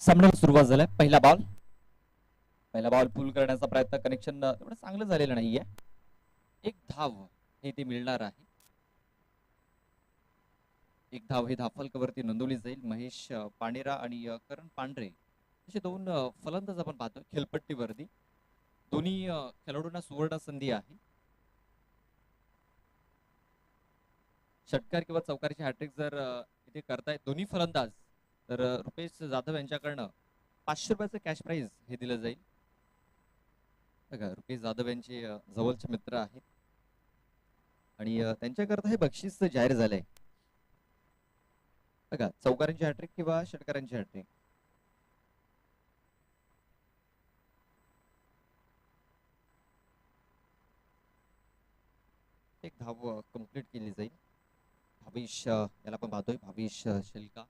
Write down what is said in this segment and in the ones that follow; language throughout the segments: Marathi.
सामन्याला सुरुवात झालाय. पहिला बॉल पूल करण्याचा प्रयत्न, कनेक्शन एवढं चांगलं झालेलं नाहीये. एक धाव हे ते मिळणार आहे. एक धाव ही धावफलकावरती नोंदवली जाईल. महेश पांडेरा आणि करण पांढरे असे दोन फलंदाज आपण पाहतोय खेळपट्टीवरती. दोन्ही खेळाडूंना सुवर्ण संधी आहे. षटकार किंवा चौकारीची हॅट्रिक जर इथे करतायत दोन्ही फलंदाज, तर रुपेश जाधव यांच्याकडनं 500 रुपयाचं कॅश प्राइज हे दिलं जाईल. बघा, रुपेश जाधव यांचे जवळचे मित्र आहेत आणि त्यांच्याकरता हे बक्षीस जाहीर झालंय. बघा, चौकारांची हॅट्रिक किंवा षटकारांची हॅट्रिक. एक धाव कंप्लीट केली जाईल. भावेश याला पण पाहतोय, भावेश शेलका.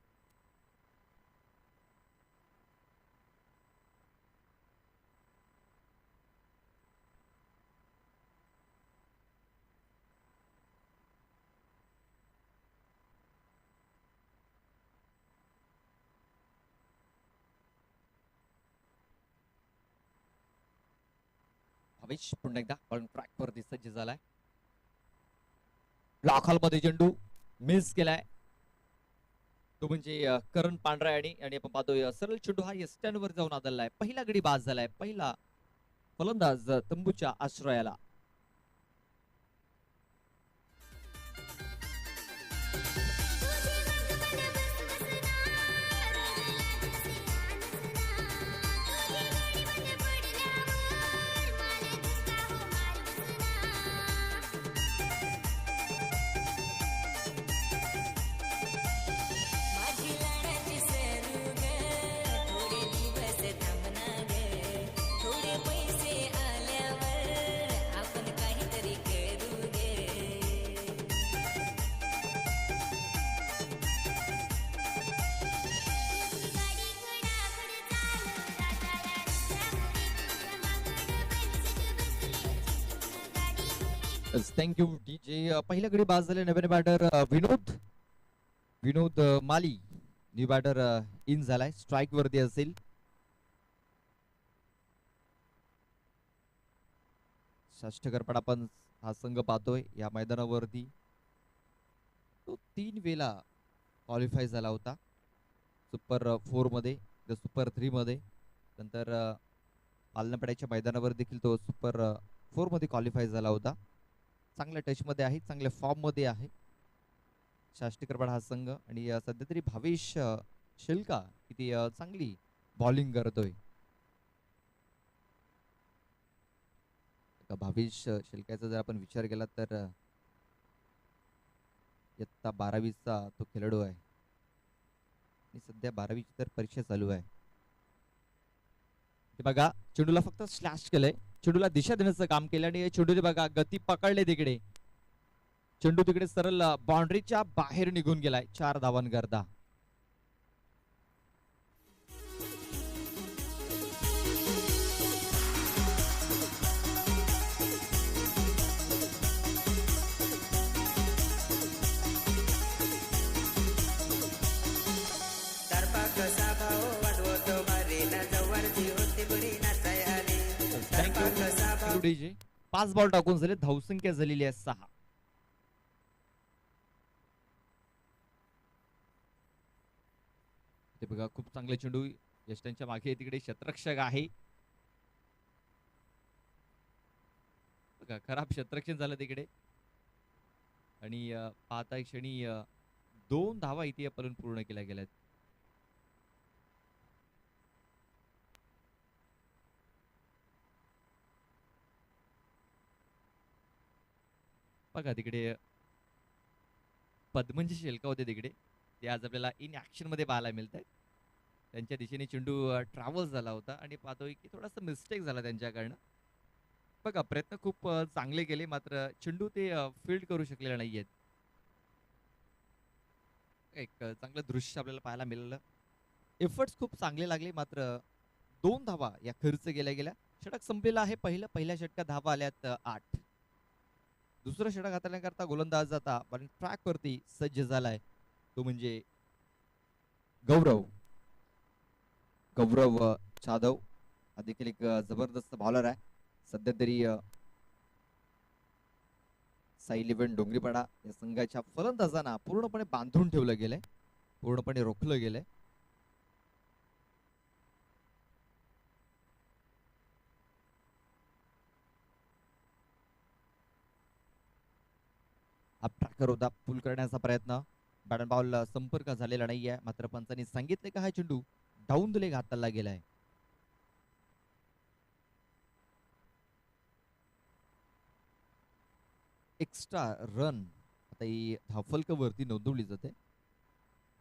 भावेश पुन्हा एकदा बॉल ट्रॅक वरती सज्ज झालाय. लाखालमध्ये चेंडू मिस केलाय. तो म्हणजे करण पांढरा आणि आपण पाहतोय सरळ चेंडू हा स्टँड वर जाऊन आदळलाय. पहिला गडी बाद झालाय. पहिला फलंदाज तंबूच्या आश्रयाला. Thank you DJ. पहिल्या गडी बाद झाले. नवीन batter Vinod Mali new batter in झालाय. स्ट्राईक वरती असेल. षष्ठकरपट आपण हा संघ पाहतोय या मैदानावरती. तो 3 वेळा क्वालिफाय झाला होता. सुपर 4 मध्ये, सुपर 3 मध्ये, नंतर पालनपड्याच्या मैदानावर देखील तो सुपर 4 मध्ये क्वालिफाय झाला होता. चांगल्या टच मध्ये आहे, चांगल्या फॉर्म मध्ये आहे षष्ठीकरपड हा संघ. आणि सध्या तरी भावेश शेलका किती चांगली बॉलिंग करतोय. भावेश शेलकाचा जर आपण विचार केला तर इयत्ता 12वीचा तो खेळाडू आहे आणि सध्या 12वीची तर परीक्षा चालू आहे. बघा, चेंडूला फक्त स्लॅश केलंय. चेंडूला दिशा देण्याचं काम केलं आणि चेंडूने बघा गती पकडले तिकडे. चेंडू तिकडे सरळ बाउंड्रीच्या बाहेर निघून गेलाय 4 धावांकरता. डीजे 5 बॉल टाकून झाले. धावसंख्या झालेली आहे 6. ते बघा, खूप चांगले चेंडू यष्टांच्या मागे तिकडे क्षेत्ररक्षक आहे. बघा, खराब क्षेत्ररक्षण झालं तिकडे आणि पाहता क्षणी 2 धावा इथे आपण पूर्ण केल्या गेल्यात. बघा, तिकडे पद्मनजी शेलका होते तिकडे. ते आज आपल्याला इन ऍक्शन मध्ये पाहायला मिळत आहेत. त्यांच्या दिशेने चेंडू ट्रॅव्हल झाला होता आणि पाहतोय की थोडासा मिस्टेक झाला त्यांच्याकडनं. बघा, प्रयत्न खूप चांगले केले, मात्र चेंडू ते फील्ड करू शकलेले नाहीयेत. एक चांगलं दृश्य आपल्याला पाहायला मिळालं. एफर्ट्स खूप चांगले लागले, मात्र 2 धावा या खर्च गेल्या. षटक संपलेला आहे. पहिल्या षटकात धावा आल्यात 8. दुसरं षटक हाताळण्याकरता गोलंदाज आता ट्रॅक वरती सज्ज झालाय. तो म्हणजे गौरव. गौरव जाधव हा देखील एक जबरदस्त बॉलर आहे. सध्या तरी साई इलेव्हन डोंगरीपाडा या संघाच्या फलंदाजांना पूर्णपणे बांधून ठेवलं गेलंय, पूर्णपणे रोखलं गेलंय. हा ट्रॅकर होता, पुल करण्याचा प्रयत्न, बॅट अँड बॉल संपर्क झालेला नाहीये. मात्र पंचांनी सांगितले का हा चेंडू डाऊन द लेग हाताला गेलाय. एक्स्ट्रा रन आता ही धावफलकावरती नोंदवली जाते.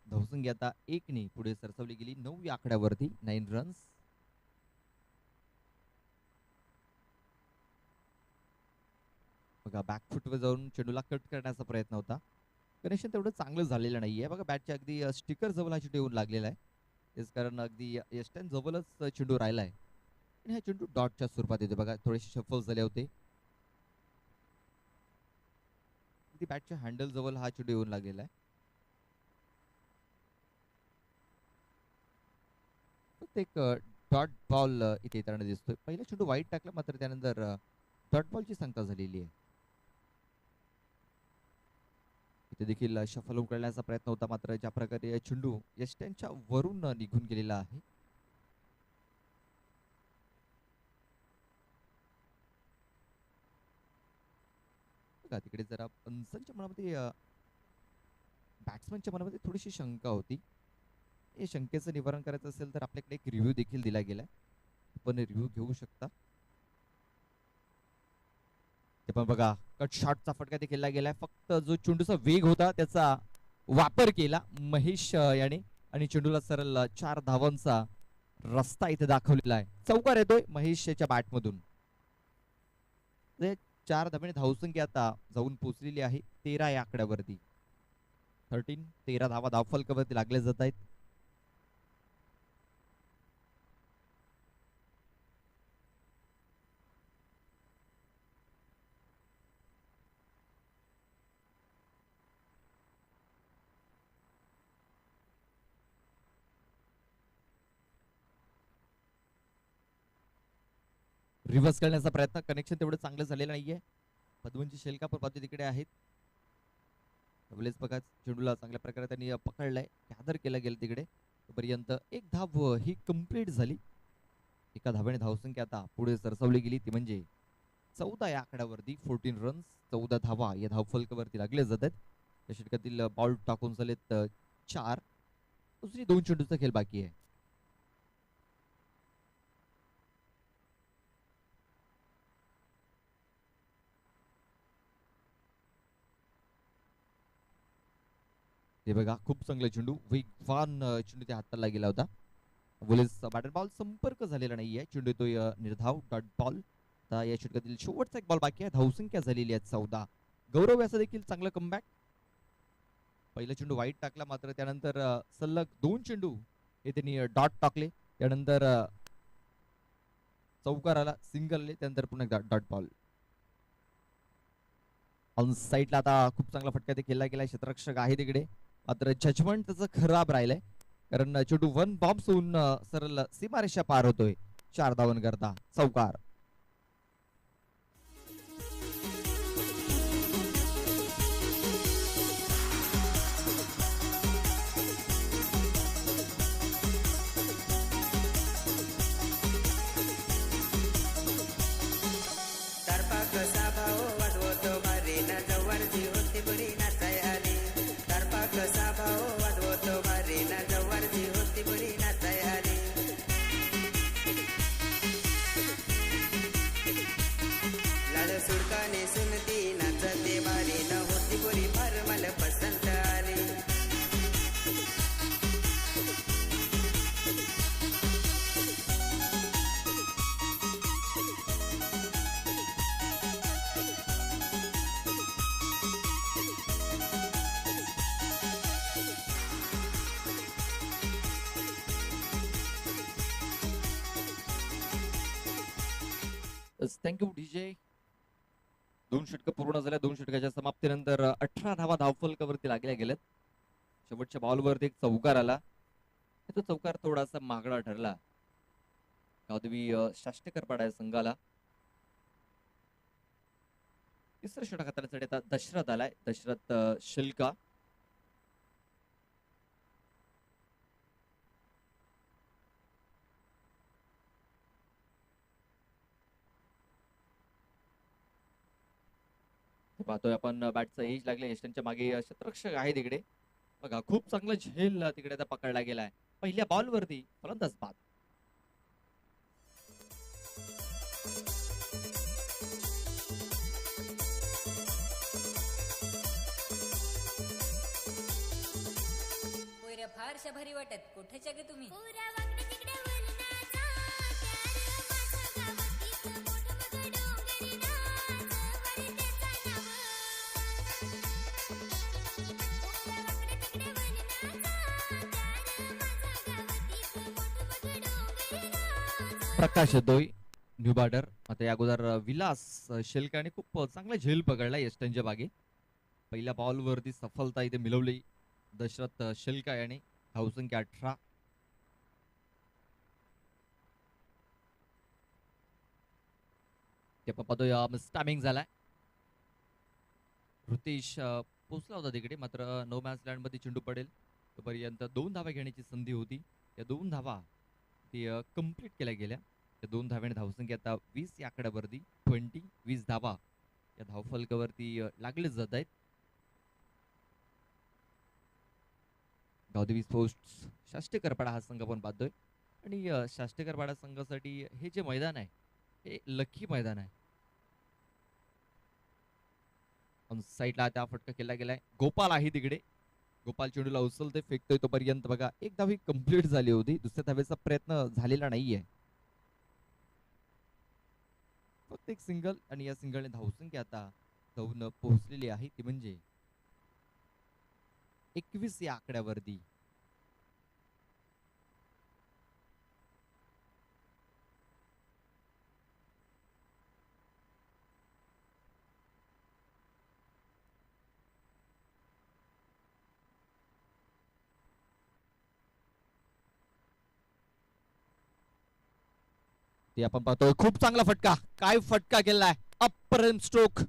धावसंख्या आता 1 पुढे सरसावली गेली 9 या आकड्यावरती, 9 रन्स. बघा बॅकफुटवर जाऊन चेंडूला कट करण्याचा प्रयत्न होता. कनेक्शन तेवढं चांगलं झालेलं नाहीये. बघा बॅटच्या अगदी स्टिकर जवळ हा चेंडू येऊन लागलेला आहे. तेच कारण अगदी यष्ट्यां जवळच चेंडू राहिलाय आणि हा चेंडू डॉटच्या स्वरूपात येतो. बघा थोडेसे शफल झाले होते. अगदी बॅटच्या हँडल जवळ हा चेंडू येऊन लागलेला आहे. फक्त एक डॉट बॉल इथे येताना दिसतोय. पहिला चेंडू वाईट टाकला, मात्र त्यानंतर डॉट बॉलची सांगता झालेली आहे. इथे देखील शफल उकळण्याचा प्रयत्न होता, मात्र ज्या प्रकारे चेंडू यष्ट्यांच्या वरून निघून गेलेला आहे. बघा तिकडे जरा पंचांच्या मनामध्ये बॅट्समनच्या मनामध्ये थोडीशी शंका होती. या शंकेचं निवारण करायचं असेल तर आपल्याकडे एक रिव्ह्यू देखील दिला गेलाय, आपण रिव्ह्यू घेऊ शकता. ते पण बघा कट शॉटचा फटका ते केला गेलाय. फक्त जो चेंडूचा वेग होता त्याचा वापर केला महेश याने आणि चेंडूला सरळ 4 धावांचा रस्ता इथे दाखवलेला आहे. चौकार येतोय महेशच्या बॅटमधून. 4 धावांनी धावसंख्या आता जाऊन पोहोचलेली आहे 13 या आकड्यावरती. 13 धावा धावफलकावरती लागल्या जात आहेत. रिव्हर्स करण्याचा प्रयत्न, कनेक्शन तेवढं चांगलं झालेलं नाहीये. पदवंची शेलका पण बाजू तिकडे आहेत. बघा चेंडूला चांगल्या प्रकारे त्यांनी पकडलाय, गॅदर केला गेला तिकडे. तोपर्यंत एक धाव ही कंप्लीट झाली. एका धाव्याने धावसंख्या आता पुढे सरसावली गेली, ती म्हणजे 14 या आकड्यावरती. 14 रन्स, 14 धावा या धावफलकावरती लागले जातात. या षटकातील बॉल टाकून झालेत 4. दुसरी 2 चेंडूचा खेळ बाकी आहे. ते बघा खूप चांगला चेंडू, वेगवान चेंडू त्या हाताला गेला होता. बोलेस बॅट बॉल संपर्क झालेला नाहीये. चेंडू येतोय निर्धाव डॉट बॉल. आता या षटकातील शेवटचा एक बॉल बाकी आहे. धावसंख्या झालेली आहे 14. गौरव याचा देखील चांगला कमबॅक. पहिला चेंडू वाईट टाकला, मात्र त्यानंतर सलग 2 चेंडू हे त्यांनी डॉट टाकले. त्यानंतर चौकार आला, सिंगल आले, त्यानंतर पुन्हा एकदा डॉट बॉल. ऑन साईडला आता खूप चांगला फटका ते केला गेला. क्षेत्ररक्षक आहे तिकडे, मात्र जजमेंट त्याचं खराब राहिलंय. कारण चेंडू 1 बॉम्ब्स होऊन सरळ सीमारेषा पार होतोय 4 धावांकरता. चौकार. Thank you DJ. 2 षटकं पूर्ण झाल्या. 2 षटकाच्या समाप्तीनंतर 18 धावा धावफलकावरती लागल्या गेल्यात. शेवटच्या बॉलवरती एक चौकार आला. तो चौकार थोडासा महागडा ठरला. गावदेवी शाष्टेकर पाडा या संघाला. तिसरं षटक हाताळण्यासाठी आता दशरथ आलाय. दशरथ शिल्का. पाहतोय आपण बॅटचं एज लागले. यष्टांच्या मागे क्षेत्ररक्षक आहे तिकडे. बघा खूप चांगला झेल तिकडे आता पकडला गेलाय. पहिल्या बॉलवरती फलंदाज बाद. फारशा भारी वाटत कुठेच्या गे तुम्ही प्रकाश येतोय न्यू बॉर्डर. आता या अगोदर विलास शेलकाने खूप चांगला झेल पकडला यष्टांच्या बागे. पहिल्या बॉलवरती सफलता इथे मिळवली दशरथ शेलका याने. धावसंख्या 18. ते पाहतोय स्टॅमिंग झालाय. ऋतेश पोचला होता तिकडे, मात्र नो मॅच लँड मध्ये चेंडू पडेल तोपर्यंत 2 धावा घेण्याची संधी होती. त्या 2 धावा ती कंप्लीट केल्या गेल्या. त्या 2 धाव्याने धावसंख्या आता 20 या आकड्यावरती 20 धावा या धावफलकावरती लागलेच जात आहेत. गावदेवी स्पोर्ट्स शाष्टेकरपाडा हा संघ आपण पाहतोय. आणि शाष्टेकरपाडा संघासाठी हे जे मैदान आहे हे लकी मैदान आहे. साईडला त्या फटका केला गेलाय. गोपाल आहे तिकडे. गोपाल चेंडूला उचलते फेकतोय तोपर्यंत बघा एक धावी कंप्लीट झाली होती. दुसऱ्या धावेचा प्रयत्न झालेला नाहीये. फक्त एक सिंगल आणि या सिंगलने धावसंख्या आता जाऊन पोहोचलेली आहे ती म्हणजे 21 या आकड्यावरती. ते आपण पाहतोय खूप चांगला फटका. काय फटका केलाय. अप्रतिम स्ट्रोक.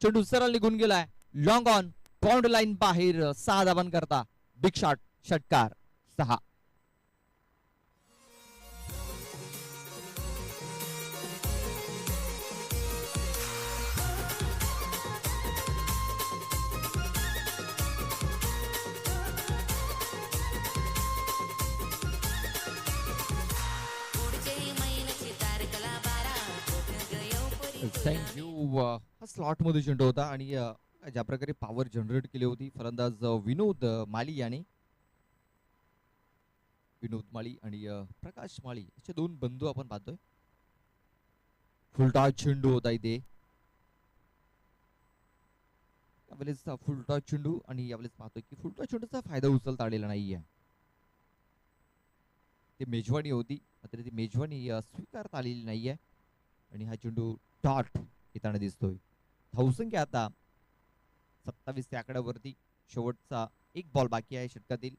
चेंडू सरळ निघून गेलाय. लॉंग ऑन बाउंड्री लाईन बाहेर 6 धावांकरता बिग शॉट. षटकार 6. थँक्यू. हा स्लॉट मध्ये चेंडू होता आणि ज्या प्रकारे पॉवर जनरेट केली होती फलंदाज विनोद माली याने. विनोद माळी आणि प्रकाश माळी असे 2 बंधू आपण पाहतोय. फुलटॉस चेंडू होता इथे. यावेळेस फुलटॉस चेंडू आणि यावेळेस पाहतोय की फुलटॉस चेंडूचा फायदा उचलता आलेला नाहीये. ती मेजवानी होती मात्र ती मेजवानी स्वीकारता आलेली नाहीये आणि हा चेंडू डॉट येताना दिसतोय. धावसंख्या आता 27 या आकड्यावरती. शेवटचा एक बॉल बाकी आहे षटकातील.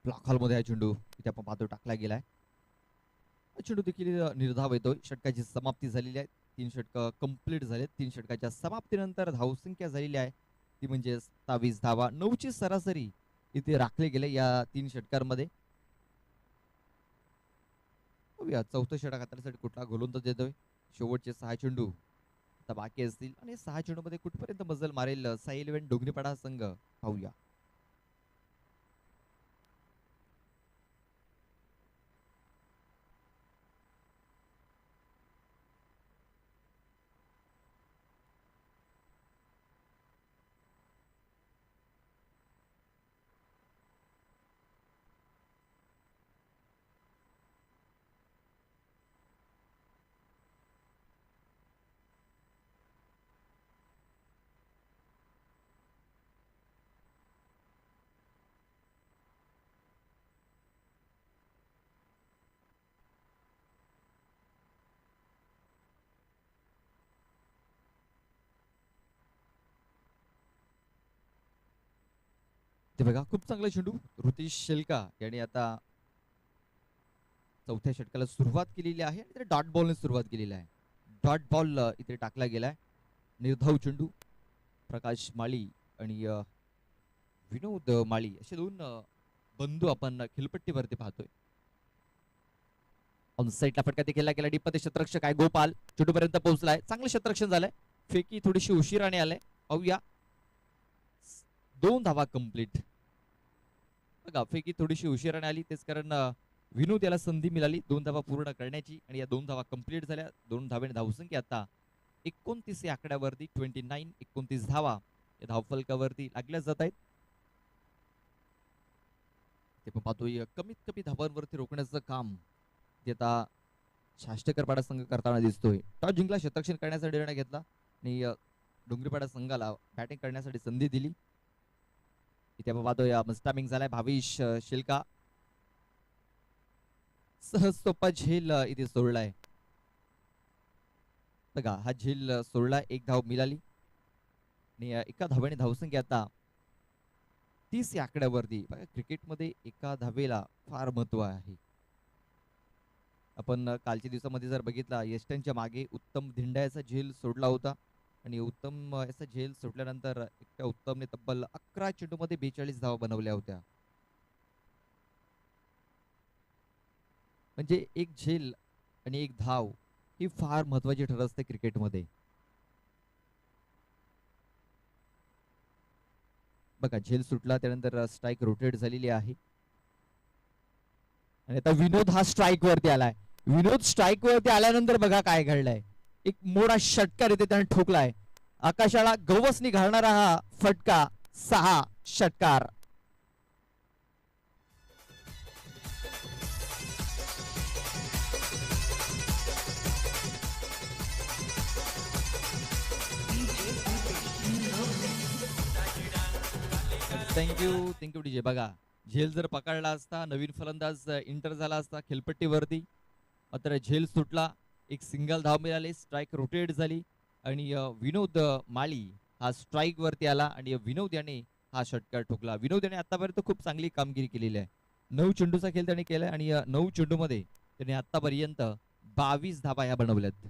ब्लॉक हॉल मध्ये हा चेंडू इथे आपण पाहतो टाकला गेलाय. चेंडू देखील निर्धाव येतोय. षटकाची समाप्ती झालेली आहे. 3 षटक कंप्लीट झालेत. 3 षटकाच्या समाप्तीनंतर धावसंख्या झालेली आहे ती म्हणजे 27 धावा. 9 ची सरासरी इथे राखले गेले या 3 षटकांमध्ये. चौथं षटक हाताळण्यासाठी कुठला गोलंदाज देतोय. शेवटचे 6 चेंडू आता बाकी असतील आणि 6 चेंडू मध्ये कुठपर्यंत मजल मारेल साई 11 डोंगरीपाडा संघ पाहूया. ते बघा खूप चांगला चेंडू ऋतिश शेलका याने आता चौथ्या षटकाला सुरुवात केलेली आहे आणि त्याने डॉट बॉलने सुरुवात केलेली आहे. डॉट बॉल इथे टाकला गेलाय. निर्धाव चेंडू प्रकाश माळी आणि विनोद माळी असे दोन बंधू आपण खेळपट्टीवरती पाहतोय. ऑन साईडला फटका ते केला गेला डीप मध्ये क्षेत्ररक्षक आहे गोपाल चेंडूपर्यंत पोहोचलाय. चांगलं क्षेत्ररक्षण झालंय. फेकी थोडीशी उशिराने आलाय. पाहूया 2 धावा कंप्लीट. बघा फेकी थोडीशी उशिराने आली तेच कारण विनोद याला संधी मिळाली 2 धावा पूर्ण करण्याची आणि या 2 धावा कंप्लीट झाल्या. 2 धावेने धावसंख्या आता 29 या आकड्यावरती 29 धावा या धावफलकावरती लागल्या जात आहेत. ते पण पाहतोय कमीत कमी धावांवरती रोखण्याचं काम ते आता शाष्टकरपाडा संघ करताना दिसतोय. टॉस जिंकला क्षेत्ररक्षण करण्याचा निर्णय घेतला आणि डोंगरीपाडा संघाला बॅटिंग करण्यासाठी संधी दिली. इथे आपण पाहतोय मस्टामिंग झालाय. भाविश शेलका सहज सोपा झेल इथे सोडलाय. बघा हा झेल सोडला. 1 धाव मिळाली आणि एका धावेने धावसंख्या आता 30 या आकड्यावरती. बघा क्रिकेटमध्ये एका धावेला फार महत्व आहे. आपण कालच्या दिवसामध्ये जर बघितला यस्टनच्या मागे उत्तम धिंड्याचा झेल सोडला होता आणि उत्तम याचा झेल सोडल्यानंतर एकट्या उत्तमने तब्बल 11 चेंडूमध्ये 42 धावा बनवल्या होत्या. म्हणजे एक झेल आणि एक धाव ही फार महत्वाची ठरत असते क्रिकेटमध्ये. बघा झेल सुटला त्यानंतर स्ट्राईक रोटेट झालेली आहे आणि आता विनोद हा स्ट्राईक वरती आलाय. विनोद स्ट्राईक वरती आल्यानंतर बघा काय घडलंय. एक मोठा षटकार इथे त्याने ठोकलाय. आकाशाला गवसनी घालणारा हा फटका 6 षटकार. Thank you DJ. बघा झेल जर पकडला असता नवीन फलंदाज इंटर झाला असता खेळपट्टीवरती मात्र झेल सुटला. एक सिंगल धाव मिळाली. स्ट्राईक रोटेट झाली आणि विनोद माळी हा स्ट्राईक वरती आला आणि विनोद याने हा षटकार ठोकला. विनोद याने आतापर्यंत खूप चांगली कामगिरी केलेली आहे. 9 चेंडूचा खेळ त्याने केलाय आणि 9 चेंडूमध्ये त्याने आतापर्यंत 22 धावा ह्या बनवल्यात.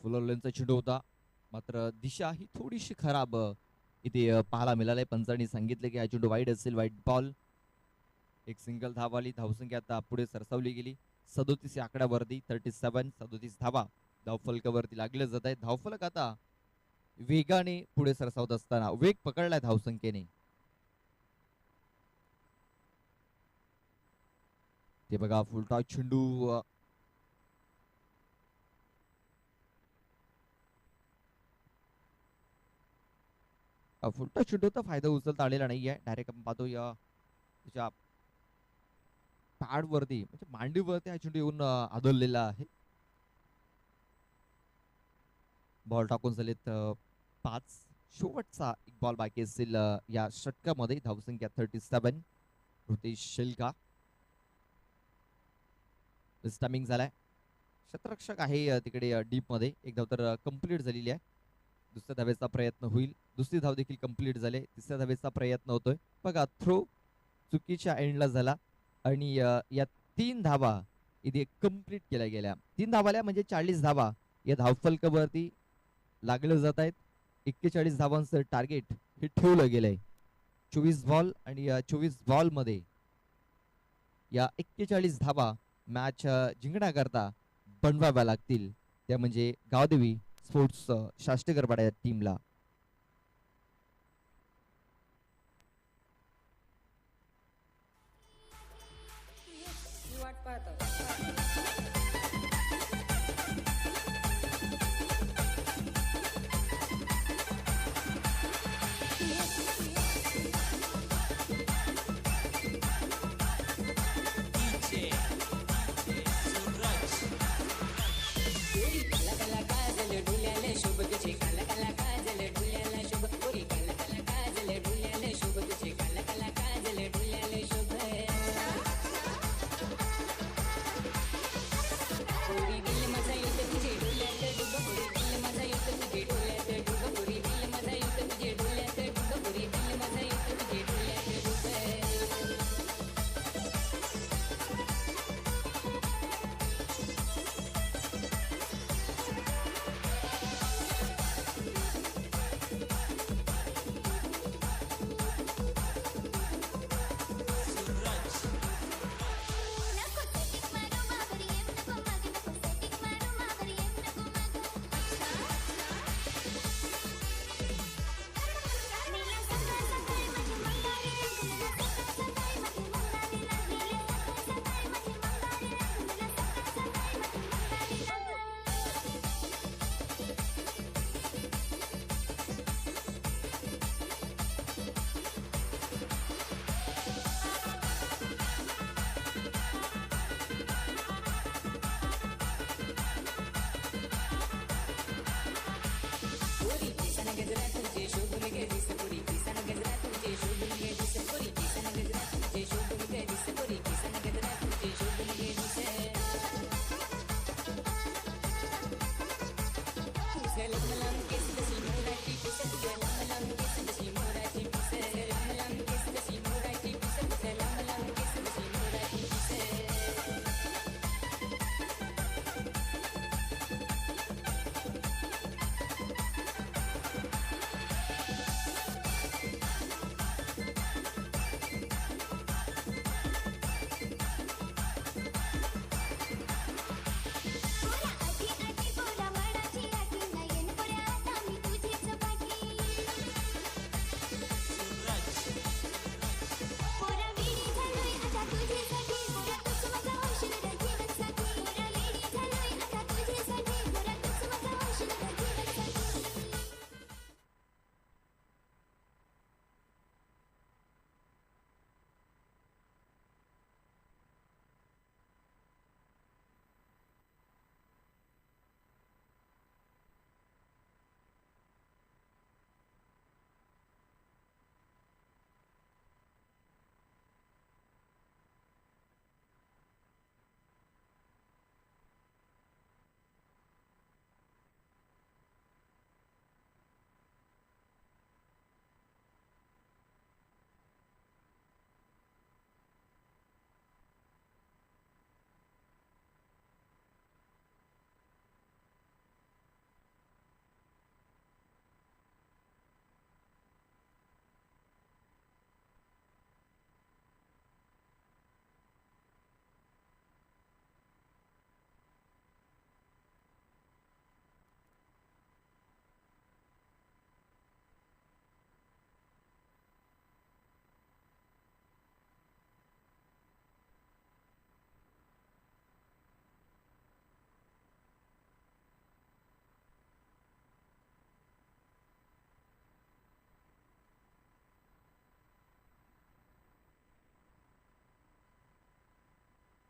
फुलरलेनचा चेंडू होता मात्र दिशा ही थोडीशी खराब इथे पाहायला मिळालंय. पंचांनी सांगितले की हा चेंडू वाईड असेल. वाईट बॉल. एक सिंगल धाव आली. धावसंख्या आता पुढे सरसावली गेली 37 या आकड्यावरती 37 धावा धावफलकावरती लागले जात आहेत. धावफलक आता वेगाने पुढे सरसावत असताना वेग पकडलाय धावसंख्येने. ते बघा फुलटॉस चेंडू फुलटॉस चेंडूचा फायदा उचलता आलेला नाहीये. डायरेक्ट आपण पाहतो या त्याच्या पॅडवरती म्हणजे मांडीवरती हा चेंडू येऊन आदळलेला आहे. बॉल टाकून झालेत 5. शेवटचा एक बॉल बाकी असेल या षटकामध्ये. धावसंख्या 37. ऋतिश शेलका स्टॅमिंग झालाय. क्षेत्ररक्षक आहे तिकडे डीप मध्ये. एक धाव तर कंप्लीट झालेली आहे. दुसऱ्या धावेचा प्रयत्न होईल. दुसरी धाव देखील कंप्लीट झाले. तिसऱ्या धावेचा प्रयत्न होतोय. बघा थ्रो चुकीच्या एंडला झाला आणि या 3 धावा इथे कंप्लीट केल्या गेल्या. 3 धावाल्या म्हणजे 40 धावा या धावफलकावरती लागले जात आहेत. 41 धावांचं टार्गेट हे ठेवलं गेलंय. 24 बॉल आणि 24 बॉल मध्ये या 41 धावा मॅच जिंकण्याकरता बनवाव्या लागतील. त्या म्हणजे गावदेवी स्पोर्ट्स शाष्टीकरपाडा या टीमला. मी वाट पाहतो.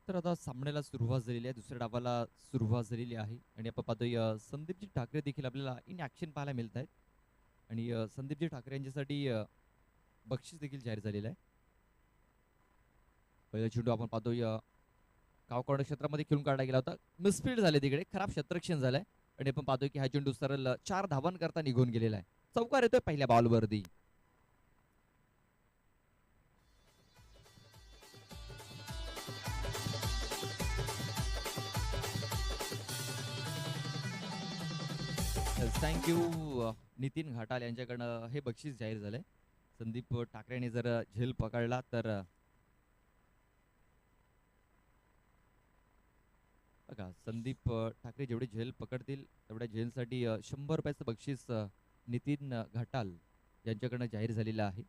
तर आता सामन्याला सुरुवात झालेली आहे, दुसऱ्या डावाला सुरुवात झालेली आहे आणि आपण पाहतोय संदीपजी ठाकरे देखील आपल्याला इन ॲक्शन पाहायला मिळत आहेत आणि संदीपजी ठाकरे यांच्यासाठी बक्षीस देखील जाहीर झालेलं आहे. पहिला चेंडू आपण पाहतोय काव कॉर्नर क्षेत्रामध्ये खेळून काढला गेला होता, मिसफील्ड झाले तिकडे, खराब क्षेत्ररक्षण झालंय आणि आपण पाहतोय की हा चेंडू सरळ 4 धावांकरता निघून गेलेला आहे. चौकार येतोय पहिल्या बॉलवरती. थँक्यू नितीन घाटाल यांच्याकडनं हे बक्षीस जाहीर झालंय. संदीप ठाकरेने जर झेल पकडला तर बघा, संदीप ठाकरे जेवढे झेल पकडतील तेवढ्या झेलसाठी 100 रुपयाचं बक्षीस नितीन घाटाल यांच्याकडनं जाहीर झालेलं आहे.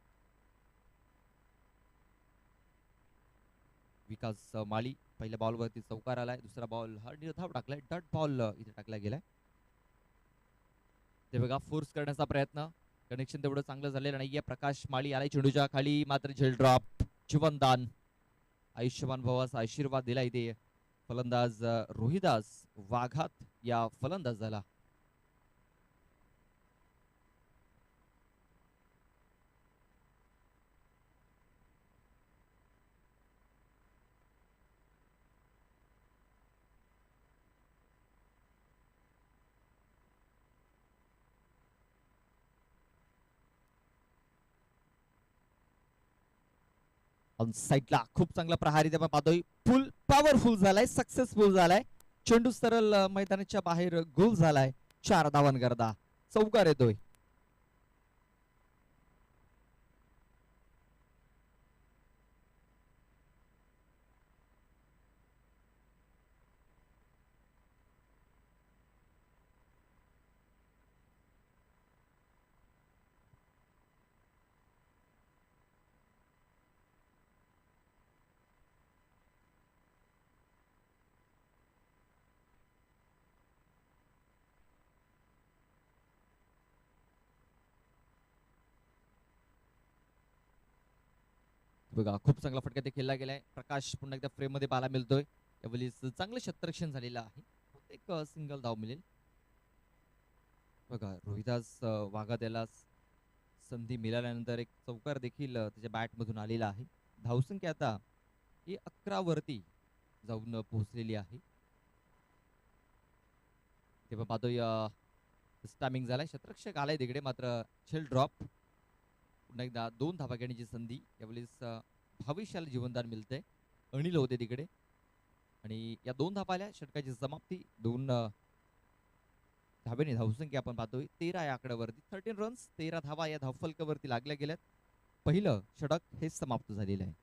विकास माळी पहिल्या बॉलवरती चौकार आलाय, दुसरा बॉल हा निर्धाव टाकलाय, डट बॉल इथे टाकला गेलाय. ते बघा, फोर्स करण्याचा प्रयत्न, कनेक्शन तेवढं चांगलं झालेलं नाहीये. प्रकाश माळी आलाय चेंडूच्या खाली, मात्र झेल ड्रॉप. जीवनदान, आयुष्यमान भवाचा आशीर्वाद दिला इथे फलंदाज रोहिदास वाघात या फलंदाजाला. साईडला खूप चांगला प्रहारी आपण पाहतोय, फुल पॉवरफुल झालाय, सक्सेसफुल झालाय. चेंडू सरळ मैदानाच्या बाहेर गोल झालाय. 4 धावांकरता चौकार येतोय. बघा, खूप चांगला फटका ते खेळला गेलाय. प्रकाश पुन्हा एकदा फ्रेम मध्ये पाहायला मिळतोय. यावेळी चांगलं क्षेत्ररक्षण झालेलं आहे, एक सिंगल धाव मिळेल. बघा रोहिदास वाघा त्याला संधी मिळाल्यानंतर एक चौकार देखील त्याच्या बॅटमधून आलेला आहे. धावसंख्या आता ही 11 वरती जाऊन पोहोचलेली आहे. तेव्हा पाहतोय स्टॅमिंग झालाय, शतरक्षक आलाय तिकडे, मात्र झेल ड्रॉप. पुन्हा एकदा 2 धावा घेण्याची संधी यावेळेस भविष्याला जीवनदान मिळतंय. अनिल होते तिकडे आणि या 2 धावा आल्या, षटकाची समाप्ती. 2 धावेने धावसंख्या आपण पाहतोय 13 या आकड्यावरती. 13 रन्स 13 धावा या धावफलकावरती लागल्या गेल्यात. पहिलं षटक हे समाप्त झालेलं आहे.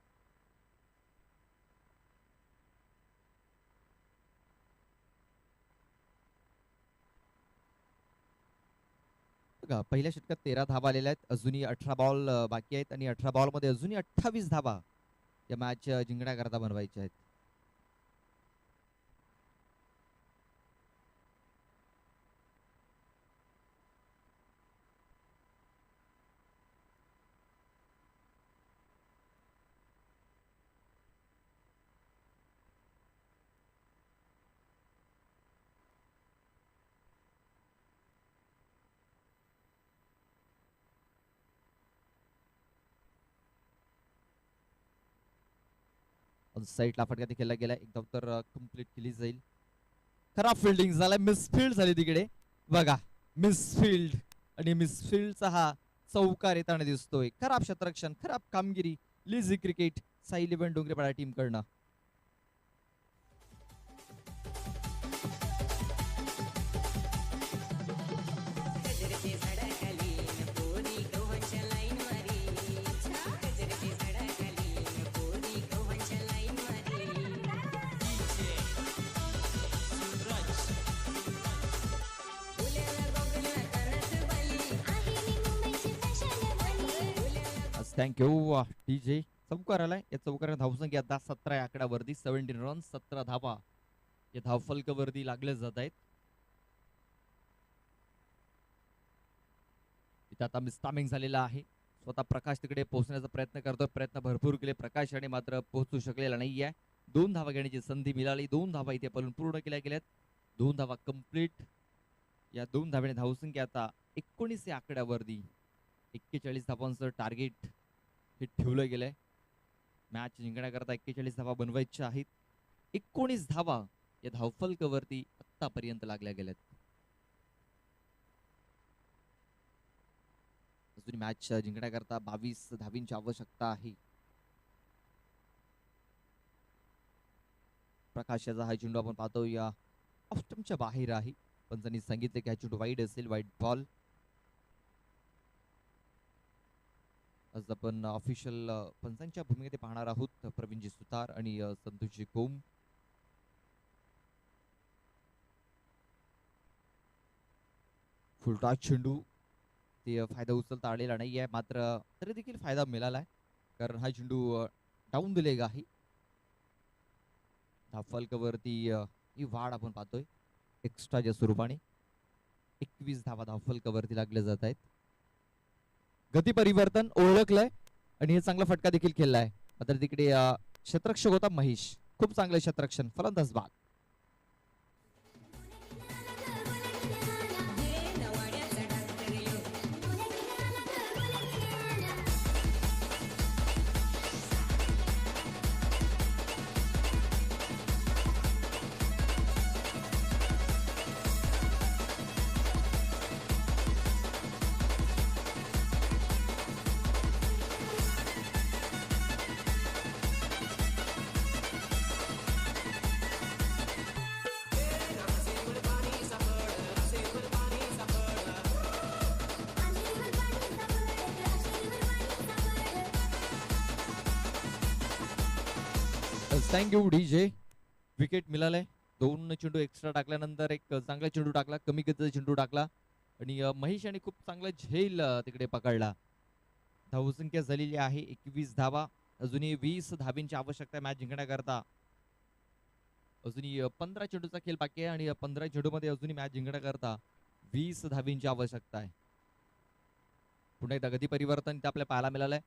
बघा पहिल्या षटकात 13 धावा आलेल्या आहेत. अजूनही 18 बॉल बाकी आहेत आणि 18 बॉल मध्ये अजूनही 28 धावा या मॅच जिंकण्याकरता बनवायच्या आहेत. साईडला फटका खेळला गेला, एकदा तर कम्प्लीट केली जाईल. खराब फिल्डिंग झालाय, मिसफिल्ड झाली तिकडे. बघा मिसफिल्ड आणि मिसफिल्डचा हा चौकार येताना दिसतोय. खराब क्षेत्ररक्षण, खराब कामगिरी लिझी क्रिकेट साई इलेव्हन डोंगरेपाडा टीम कडनं. Thank you DJ. चौकार आलाय, या चौकाराने धावसंख्या आता 17 या आकड्यावरती. 17 रन 17 धावा या धावफलकावरती लागले जात आहेत. इथे आता मिस्टामिंग झालेला आहे. स्वतः प्रकाश तिकडे पोहोचण्याचा प्रयत्न करतोय, प्रयत्न भरपूर केले प्रकाशाने, मात्र पोहोचू शकलेला नाहीये. 2 धावा घेण्याची संधी मिळाली, 2 धावा इथे पळून पूर्ण केल्या गेल्यात. 2 धावा कंप्लीट. या 2 धाव्याने धावसंख्या आता 19 या आकड्यावरती. 41 धावांचं टार्गेट हे ठेवलं गेलंय. मॅच जिंकण्याकरता 41 धावा बनवायच्या आहेत. 19 धावा या धावफलकावरती आतापर्यंत लागल्या गेल्यात. अजून मॅच जिंकण्याकरता 22 धावींची आवश्यकता आहे. प्रकाशाचा हा चेंडू आपण पाहतो या ऑफ स्टंपच्या बाहेर आहे. पंचांनी सांगितले की हा चेंडू वाईड असेल, वाईड बॉल. आज आपण ऑफिशियल पंचांच्या भूमिकेत पाहणार आहोत प्रवीणजी सुतार आणि संतोषजी कोम. फुलटॉस चेंडू ते फायदा उचलता आलेला नाही आहे, मात्र तरी देखील फायदा मिळालाय, कारण हा चेंडू डाऊन दिलेला आहे. धावफलकावरती ही वाढ आपण पाहतोय एक्स्ट्राच्या स्वरूपाने. 21 धावा धावफलकावरती लागले जात आहेत. गती परिवर्तन ओळखलंय आणि हे चांगला फटका देखील खेळलाय, मात्र तिकडे क्षेत्ररक्षक होता महेश. खूप चांगलं क्षेत्ररक्षण, फलंदाज बाद. Thank you DJ. विकेट मिळालंय. 2 चेंडू एक्स्ट्रा टाकल्यानंतर एक चांगला चेंडू टाकला, कमी गतीचा चेंडू टाकला आणि महेश यांनी खूप चांगला झेल तिकडे पकडला. धावसंख्या झालेली आहे 21 धावा. अजूनही 20 धावींची आवश्यकता आहे मॅच जिंकण्याकरता. अजूनही 15 चेंडूचा खेळ बाकी आहे आणि 15 चेंडू मध्ये अजूनही मॅच जिंकण्याकरता 20 धावींची आवश्यकता आहे. पुन्हा एकदा गती परिवर्तन इथे आपल्याला पाहायला मिळालंय.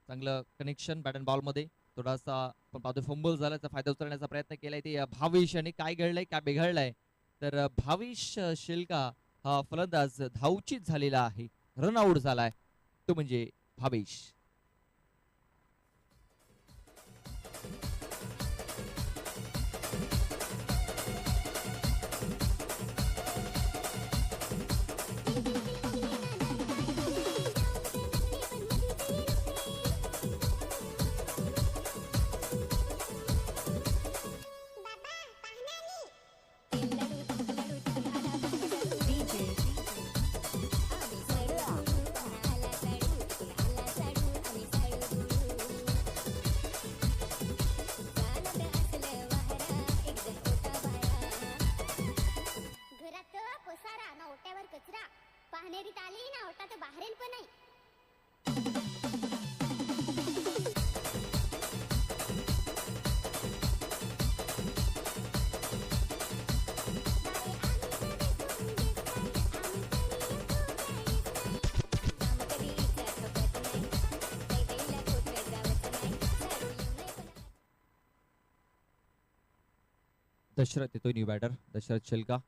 चांगलं कनेक्शन बॅट अँड बॉल मध्ये. थोडासा आपण पाहतो फंबल झाल्याचा फायदा उचलण्याचा प्रयत्न केलाय ते भावेश. आणि काय घडलंय, काय बिघडलंय, तर भावेश शेलका हा फलंदाज धावचीत झालेला आहे, रन आउट झालाय, तो म्हणजे भावेश. पाहणेरीत आली ना होता तर बाहेर पण नाही. दशरथ येतोय न्यू बॅटर, दशरथ शेलका.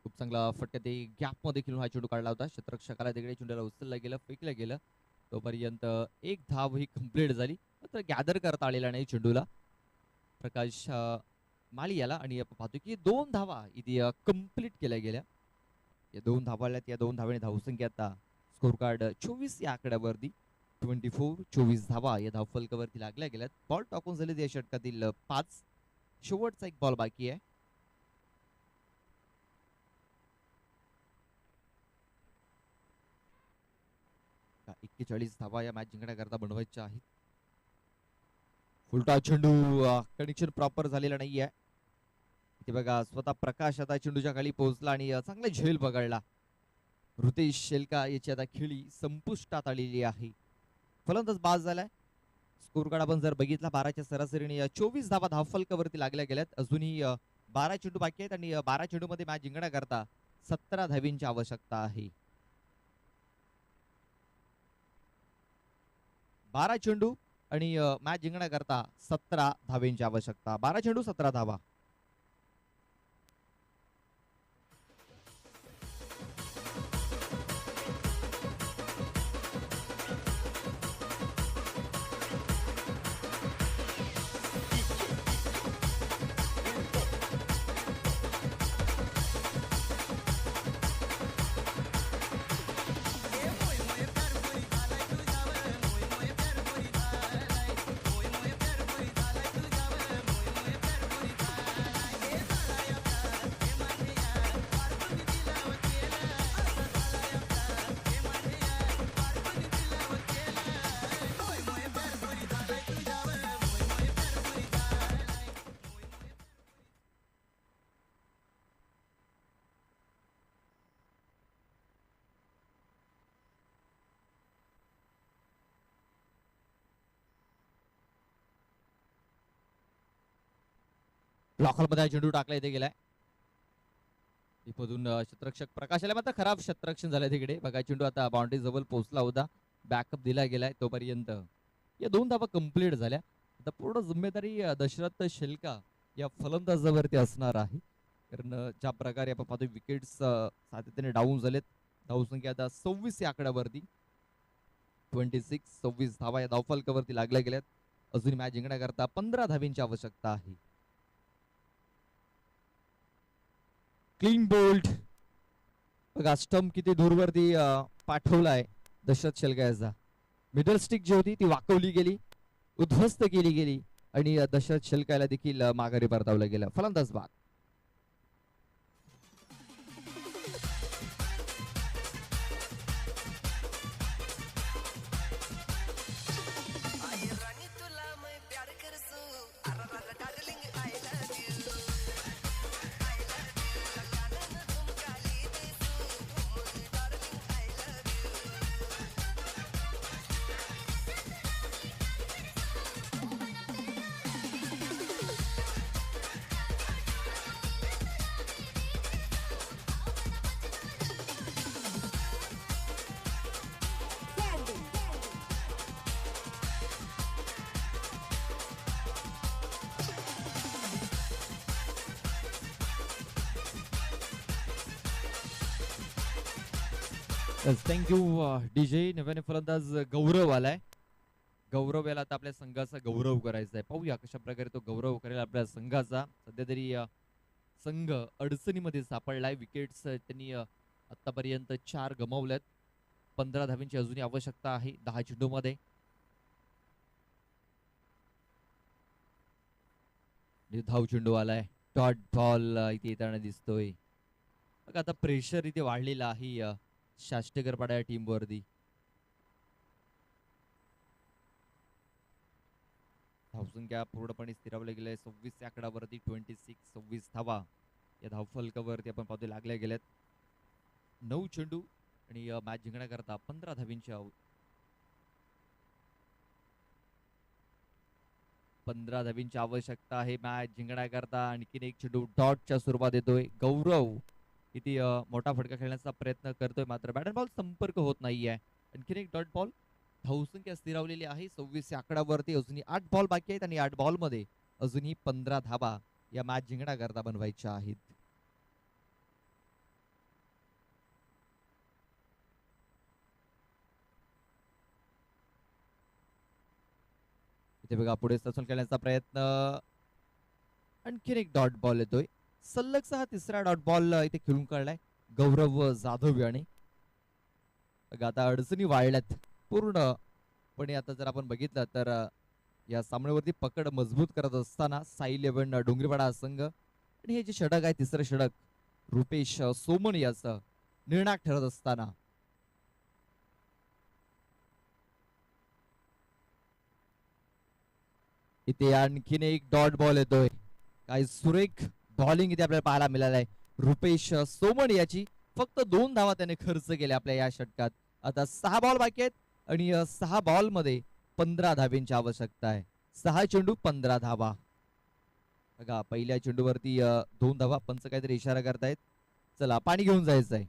खूप चांगला फटका ते गॅप मध्ये खेळून हा चेंडू काढला होता. क्षेत्ररक्षकाला तिकडे चेंडूला उचललं गेलं, फेकलं गेलं. तोपर्यंत एक धाव ही कंप्लीट झाली, मात्र गॅदर करता आलेला नाही चेंडूला प्रकाश माळी आणि आपण पाहतो की 2 धावा इथे कंप्लीट केल्या गेल्या. या 2 धावा आल्यात, या 2 धावांनी धावसंख्या आता स्कोर कार्ड 24 या आकड्यावरती 24 धावा या धावफलकावरती लागल्या गेल्यात. बॉल टाकून झाले या षटकातील 5. शेवटचा एक बॉल बाकी आहे. का 41 धावा या मॅच जिंकण्याकरता बनवायच्या आहेत. फुलटा चेंडू, कनेक्शन प्रॉपर झालेला नाहीये. इथे बघा स्वतः प्रकाश आता चेंडूच्या खाली पोहोचला आणि चांगला झेल पकडला. ऋतेश शेलका याची आता खेळी संपुष्टात आलेली आहे. फलंदाज बाद झालाय. स्कोर कार्ड आपण जर बघितला 12च्या सरासरीने 24 धावा धावफलकावरती लागल्या गेल्यात. अजूनही 12 चेंडू बाकी आहेत आणि 12 चेंडू मध्ये मॅच जिंकण्याकरता 17 धावींची आवश्यकता आहे. 12 चेंडू आणि मॅच जिंकण्याकरता 17 धावेंची आवश्यकता. 12 चेंडू 17 धावा. लॉकरमध्ये चेंडू टाकला इथे गेलाय. इथून क्षेत्ररक्षक प्रकाश आला, मात्र खराब क्षेत्ररक्षण झालं तिकडे. बघा चेंडू आता बाउंड्री जवळ पोहोचला होता, बॅकअप दिला गेलाय. तोपर्यंत या 2 धावा कंप्लीट झाल्या. आता पूर्ण जिम्मेदारी दशरथ शेलका या फलंदाजावरती असणार आहे. कारण ज्या प्रकारे आपण पाहतो विकेट्स सातत्याने डाऊन झालेत. धावसंख्या आता 26 या आकड्यावरती 26 धावा या धावफलकावरती लागल्या गेल्यात. अजून मॅच जिंकण्याकरता 15 धावींची आवश्यकता आहे. क्लीन बोल्ट बघा, स्टंप किती दूरवरती पाठवलाय दशरथ शेलका याचा. मिडल स्टिक जी होती ती वाकवली गेली, उद्ध्वस्त केली गेली आणि दशरथ शेलकाला देखील माघारी परतावलं गेलं. फलंदाज बाद. Thank you DJ. नव्याने फलंदाज गौरव आलाय. गौरव याला आता आपल्या संघाचा गौरव करायचा आहे. पाहूया कशा प्रकारे तो गौरव करेल आपल्या संघाचा. सध्या तरी संघ अडचणीमध्ये सापडलाय. विकेट्स त्यांनी आतापर्यंत 4 गमावल्यात. 15 धावांची अजूनही आवश्यकता आहे 10 चेंडूमध्ये. धाव चेंडू आलाय. डॉट बॉल इथे येताना दिसतोय. बघा आता प्रेशर इथे वाढलेलं आहे शाष्टेकरपाडा या टीम वरती. धावसंख्या पूर्णपणे स्थिरावल्या गेल्या 26 आकडावरती 26 धावा या धावफलकावरती आपण पाहतो लागल्या गेल्यात. 9 चेंडू आणि मॅच जिंकण्याकरता 15 धावींची 15 धावींची आवश्यकता आहे मॅच जिंकण्याकरता. आणखीन एक चेंडू डॉटच्या स्वरूपात येतोय. गौरव किती मोठा फटका खेळण्याचा प्रयत्न करतोय मात्र बॅट अँड बॉल संपर्क होत नाहीये. आणखीन एक डॉट बॉल. धावसंख्या स्थिरावलेली आहे 26 आकडावरती. अजूनही 8 बॉल बाकी आहेत आणि 8 बॉल मध्ये अजूनही 15 धावा या मॅच जिंकण्याकरता बनवायच्या आहेत. इथे बघा पुढे सचून खेळण्याचा प्रयत्न. आणखीन एक डॉट बॉल येतोय. सलगचा हा तिसरा डॉट बॉल इथे खेळून काढलाय गौरव जाधव याने. बघा आता अडचणी वाढल्यात पूर्णपणे. आता जर आपण बघितलं तर या सामन्यावरती पकड मजबूत करत असताना साई 11 डोंगरीपाडा हा संघ आणि हे जे षटक आहे तिसरं षटक रुपेश सोमण याचं निर्णायक ठरत असताना इथे आणखीन एक डॉट बॉल येतोय. काय सुरेख बॉलिंग इथे आपल्याला पाहायला मिळालं आहे रुपेश सोमण याची. फक्त 2 धावा त्याने खर्च केल्या आपल्या या षटकात. आता 6 बॉल बाकी आहेत आणि 6 बॉल मध्ये 15 धावेंची आवश्यकता आहे. 6 चेंडू 15 धावा. बघा पहिल्या चेंडूवरती 2 धावा. पंच काहीतरी इशारा करतायत. चला पाणी घेऊन जायचंय.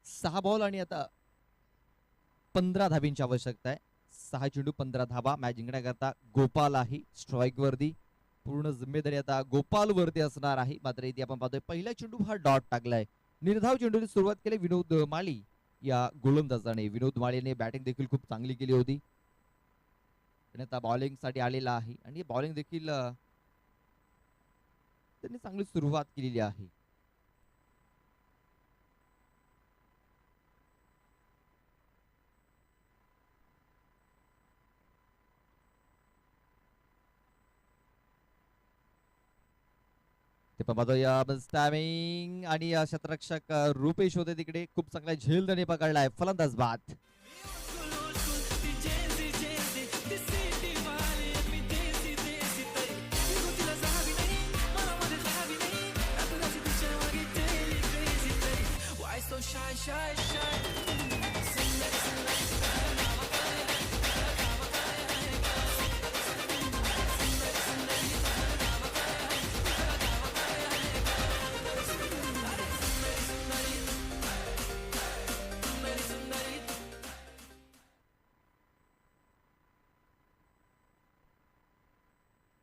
सहा बॉल आणि आता 15 धावींची आवश्यकता आहे. 6 चेंडू 15 धावा. मॅच जिंकण्याकरता गोपाल आहे स्ट्राईक वरती. पूर्ण जिम्मेदारी आता गोपाल वरती असणार आहे. मात्र इथे आपण पाहतोय पहिला चेंडू हा डॉट टाकलाय. निर्धाव चेंडूची सुरुवात केली विनोद माळी या गोलंदाजाने. विनोद माळीने बॅटिंग देखील खूप चांगली केली होती. आणि आता बॉलिंग साठी आलेला आहे आणि बॉलिंग देखील त्यांनी चांगली सुरुवात केलेली आहे. ते पण पाहतोय टायमिंग आणि शतरक्षक रुपेश होते तिकडे. खूप चांगला झेल त्याने पकडलाय. फलंदाज बाद.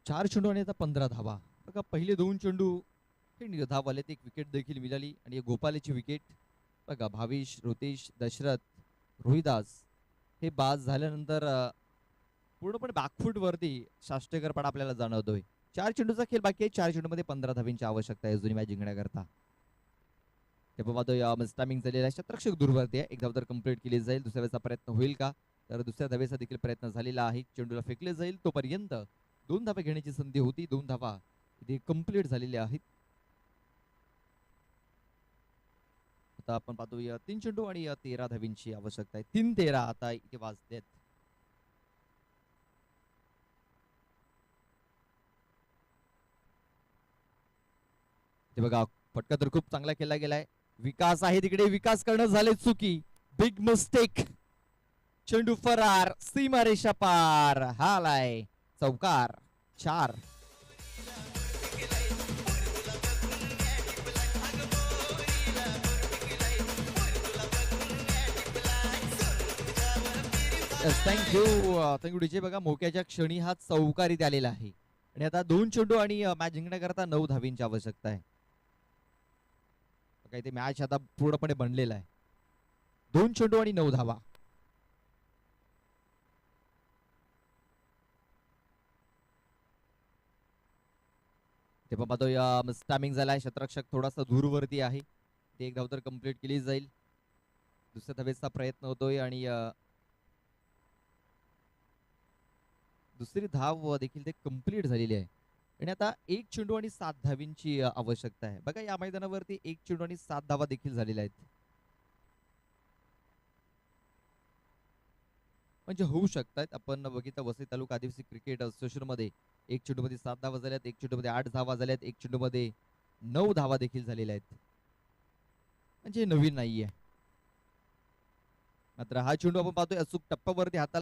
4 चेंडू आणि आता 15 धावा. बघा पहिले 2 चेंडू हे धाव आलेत, एक विकेट देखील मिळाली आणि एक गोपालीची विकेट. बघा भाविश, ऋतेश, दशरथ, रोहिदास हे बाद झाल्यानंतर पूर्णपणे बॅकफूट वरती शास्त्रेकरपणा आपल्याला जाणवतोय. 4 चेंडूचा खेळ बाकी आहे. 4 चेंडूमध्ये 15 धावींची आवश्यकता आहे जुनी मॅच जिंकण्याकरता. ते पाहतो टायमिंग झालेला आहे. शतरक्षक दूरवरती आहे. एक धाव तर कंप्लीट केली जाईल. दुसऱ्या वेळेचा प्रयत्न होईल का? तर दुसऱ्या धावेचा देखील प्रयत्न झालेला आहे. चेंडूला फेकले जाईल तोपर्यंत 2 धावा घेण्याची संधी होती. 2 धावा इथे कंप्लीट झालेल्या आहेत. आता आपण पाहतोय 3 चेंडू आणि 13 धावींची आवश्यकता आहे. 3-13 आता इथे वाजलेत. ते बघा फटका तर खूप चांगला केला गेलाय. विकास आहे तिकडे, विकास करणं झाले चुकी. Big mistake. चेंडू फरार, सीमारेषा पार. हा आलाय चौकार. 4. Thank you DJ. बघा मोक्याच्या क्षणी हा चौकार इथे आलेला आहे आणि आता 2 चेंडू आणि मॅच जिंकण्याकरता 9 धावींची आवश्यकता आहे. बघा इथे मॅच आता पूर्णपणे बनलेला आहे. 2 चेंडू आणि 9 धावा. ते पण पाहतोय टायमिंग झालाय. शतरक्षक थोडासा दूरवरती आहे. ते एक धाव तर कंप्लीट केली जाईल. दुसऱ्या धावेचा प्रयत्न होतोय आणि दुसरी धाव देखील ते कंप्लीट झालेली आहे आणि आता 1 चेंडू आणि 7 धावींची आवश्यकता आहे. बघा या मैदानावरती 1 चेंडू आणि 7 धावा देखील झालेल्या आहेत. म्हणजे होऊ शकतात. आपण बघितलं वसई तालुका आदिवासी क्रिकेट असोसिएशन मध्ये 1 चेंडू मध्ये 7 धावा झाल्यात, 1 चेंडू मध्ये 8 धावा झाल्यात, 1 चेंडू मध्ये 9 धावा देखील झालेल्या आहेत. म्हणजे नवीन नाहीये. मात्र हा चेंडू आपण पाहतोय अचूक टप्प्यावरती हाताला